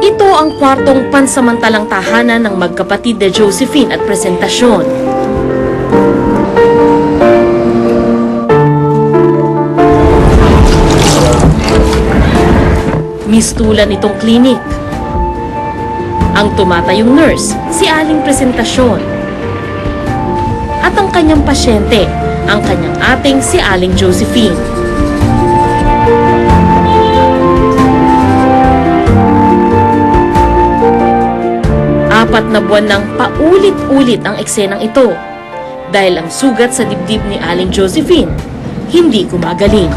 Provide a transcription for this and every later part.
Ito ang kwartong pansamantalang tahanan ng magkapatid na Josephine at Presentasyon. Mistulan itong klinik. Ang tumatayong nurse, si Aling Presentasyon. At ang kanyang pasyente, ang kanyang ating si Aling Josephine. Apat na buwan nang paulit-ulit ang eksenang ito dahil ang sugat sa dibdib ni Aling Josephine hindi gumagaling.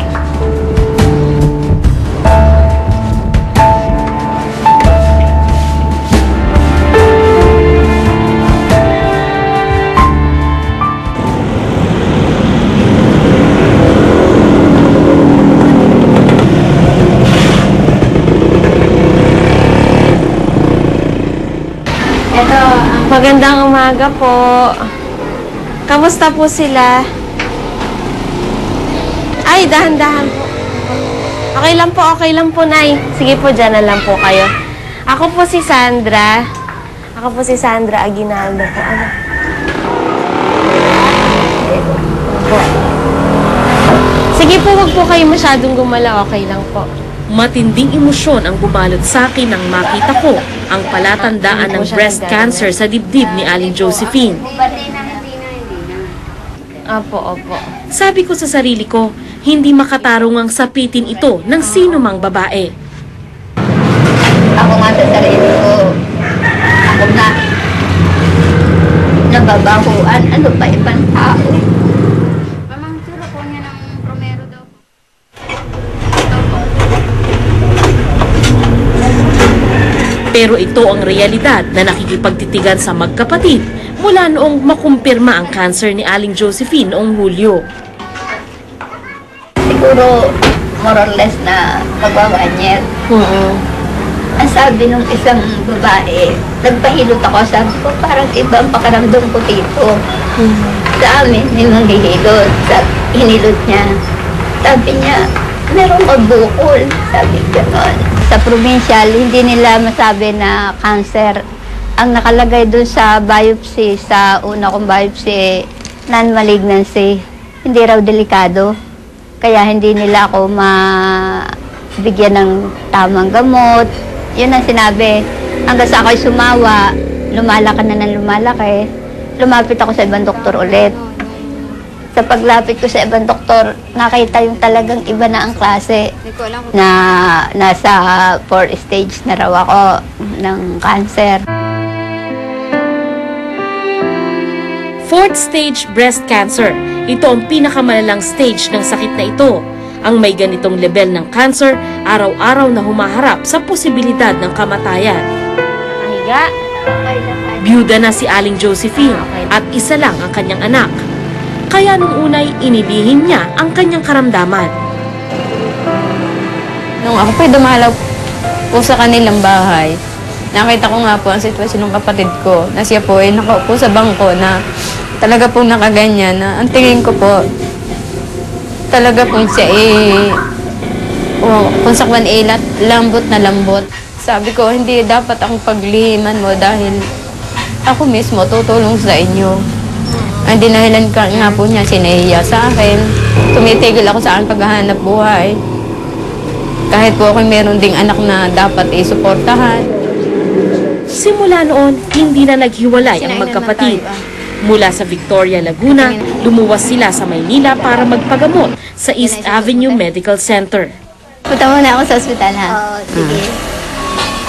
Magandang umaga po. Kamusta po sila? Ay, dahan-dahan po. Okay lang po, Nay. Sige po, dyan na lang po kayo. Ako po si Sandra. Aguinaldo po. Ano? Po. Sige po, wag po kayo masyadong gumala. Okay lang po. Matinding emosyon ang bumalot sa akin nang makita ko ang palatandaan ng breast cancer sa dibdib ni Aling Josephine. Opo. Sabi ko sa sarili ko, hindi makatarong ang sapitin ito ng sino mang babae. Ako nga sa sarili ko, ako na nababahuan, ano pa ibang tao. Mamang tsura po niya ng promero daw. Pero ito ang realidad na nakikipagtitigan sa magkapatid mula noong makumpirma ang cancer ni Aling Josephine noong Hulyo. Siguro, more or less na magwa-1 year. Ang sabi nung isang babae, nagpahilot ako, sabi ko, parang iba ang pakaramdam ko dito. Sa amin, may manghihilot. Hinilot niya. Sabi niya, merong magbukol. Sabi gano'n. Sa provincial, hindi nila masabi na cancer. Ang nakalagay dun sa biopsy, sa una kong biopsy, non-malignancy. Hindi raw delikado. Kaya hindi nila ako mabigyan ng tamang gamot. Yun ang sinabi. Hanggang sa ako'y sumawa, lumalaki na ng lumalaki. Lumapit ako sa ibang doktor ulit. Sa paglapit ko sa ibang doktor, nakita yung talagang iba na ang klase na nasa 4th stage na raw ako ng cancer. 4th stage breast cancer. Ito ang pinakamalalang stage ng sakit na ito. Ang may ganitong level ng cancer, araw-araw na humaharap sa posibilidad ng kamatayan. Mahiga. Byuda na si Aling Josephine at isa lang ang kanyang anak. Kaya nung unay inilihim niya ang kanyang karamdaman. Nung ako po'y dumalaw po sa kanilang bahay, nakita ko nga po ang sitwasyon ng kapatid ko na siya po ay nakaupo sa bangko na talaga po nakaganyan na ang tingin ko po talaga po siya kung sakwan lambot na lambot. Sabi ko, hindi dapat akong paglihiman mo dahil ako mismo tutulong sa inyo. Ang dinahilan nga po niya, sinahiya sa akin. Tumitigil ako sa aking paghahanap buhay. Kahit po ako meron ding anak na dapat isuportahan. Simula noon, hindi na naghiwalay ang magkapatid. Mula sa Victoria, Laguna, lumuwas sila sa Maynila para magpagamot sa East Avenue Medical Center. Punta muna ako sa ospital, ha? Oo, sige.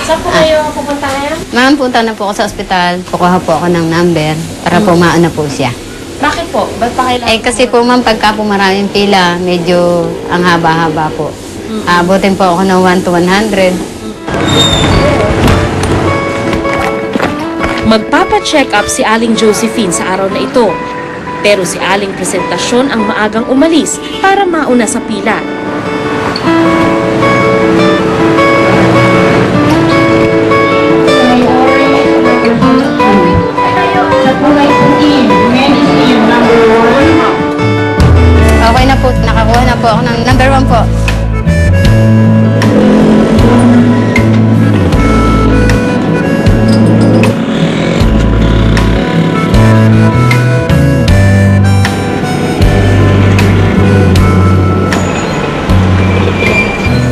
Saan po kayo pupunta ngayon? Ma'am, punta na po ako sa ospital. Kukuha po ako ng number para po maana po siya. Bakit po? Ba't pa kailangan? Kasi po ma'am, pagka po maraming pila, medyo ang haba-haba po. Abutin po ako ng 1 to 100. Magpapa-check up si Aling Josephine sa araw na ito. Pero si Aling Presentasyon ang maagang umalis para mauna sa pila. Okay na po, nakakuha na po ako ng number 1 po.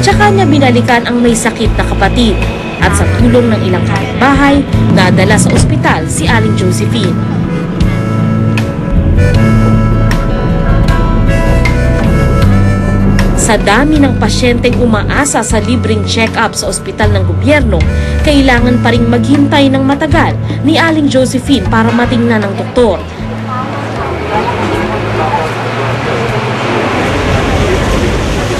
Tsaka niya binalikan ang may sakit na kapatid at sa tulong ng ilang kapitbahay, nadala sa ospital si Aling Josephine. Sa dami ng pasyenteng umaasa sa libreng check-up sa ospital ng gobyerno, kailangan pa ring maghintay ng matagal ni Aling Josephine para matingnan ng doktor.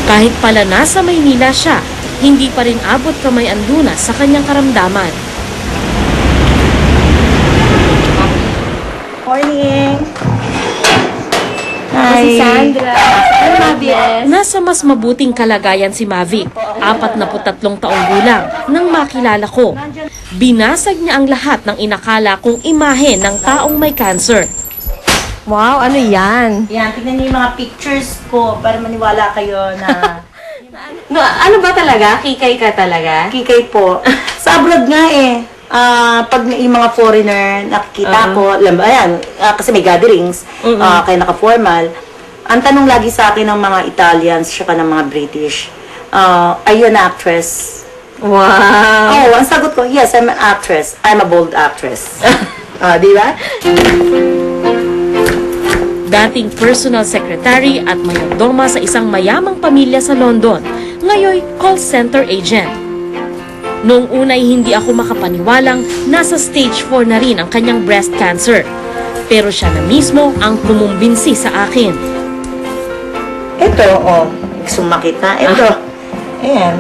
Kahit pala nasa Maynila siya, hindi pa rin abot kamay ang lunas sa kanyang karamdaman. Morning! Si Sandra. Ano, Mavi? Nasa mas mabuting kalagayan si Mavic, 43 taong gulang, nang makilala ko. Binasag niya ang lahat ng inakala kong imahe ng taong may cancer. Wow, ano yan? Yan, tignan niyo yung mga pictures ko para maniwala kayo na No, ano ba talaga? Kikay ka talaga? kikay po. Sa abroad nga eh. Pag yung mga foreigner nakikita ko, ayan, kasi may gatherings, kaya naka-formal, ang tanong lagi sa akin ng mga Italians, saka ng mga British, are you an actress? Wow! Oh, ang sagot ko, yes, I'm an actress. I'm a bold actress. Di ba? Dating personal secretary at mayordoma sa isang mayamang pamilya sa London, ngayon call center agent. Noong unay hindi ako makapaniwalang nasa stage 4 na rin ang kanyang breast cancer. Pero siya na mismo ang kumumbinsi sa akin. Ito, gusto makita. Ito. Ayan.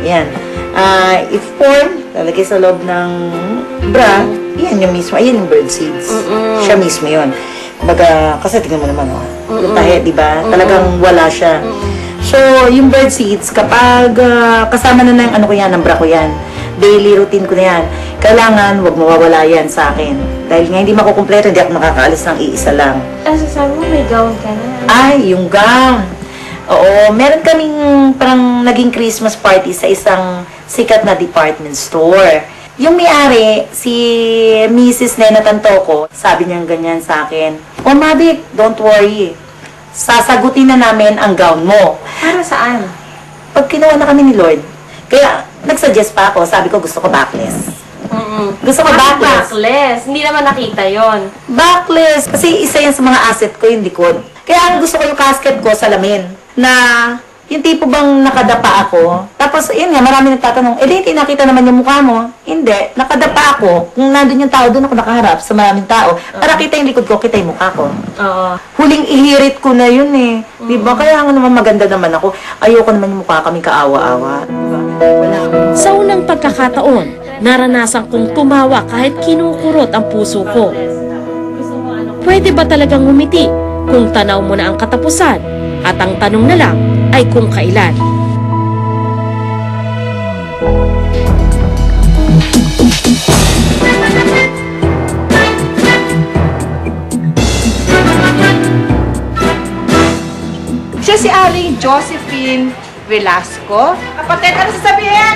Yan. I-form, lalagay sa loob ng bra, yan yung mismo. Ayan yung bird seeds. Siya mismo yun. Baga, kasi tingnan mo naman, tahe, di ba? Talagang wala siya. So, yung bird seeds, kapag kasama na yung ano ko yan, ng bra ko yan, daily routine ko na yan, kailangan wag mawawala yan sa akin. Dahil nga hindi makukumpleto, hindi ako makakaalis ng iisa lang. Sabi mo may gown ka na. Ay, yung gown. Oo, meron kaming parang naging Christmas party sa isang sikat na department store. Yung may-ari, si Mrs. Nena Tantoko, sabi niya ganyan sa akin, "Oh, Mavic, don't worry. Sasagutin na namin ang gown mo." Para saan? Pag kinuha na kami ni Lord, kaya nagsuggest pa ako, sabi ko gusto ko backless. Gusto ko backless. Backless. Hindi naman nakita yon. Backless. Kasi isa yan sa mga asset ko, yung likod. Kaya ang gusto ko yung casket ko, salamin. Na, yung tipo bang nakadapa ako. Tapos, yun nga, marami nagtatanong, di, nakita naman yung mukha mo. Hindi, nakadapa ako. Kung nandun yung tao, doon ako nakaharap sa maraming tao. Para kita yung likod ko, kita yung mukha ko. Oo. Huling ihirit ko na yun eh. Diba? Kaya nga naman maganda naman ako. Ayoko naman yung mukha kami kaawa-awa. Diba? Wala ako. Sa unang pagkakataon, naranasan kong tumawa kahit kinukurot ang puso ko. Pwede ba talagang ngumiti kung tanaw mo na ang katapusan? At ang tanong na lang ay kung kailan. Siya si Aling Josephine Velasco. Kapatid, ano sasabihin?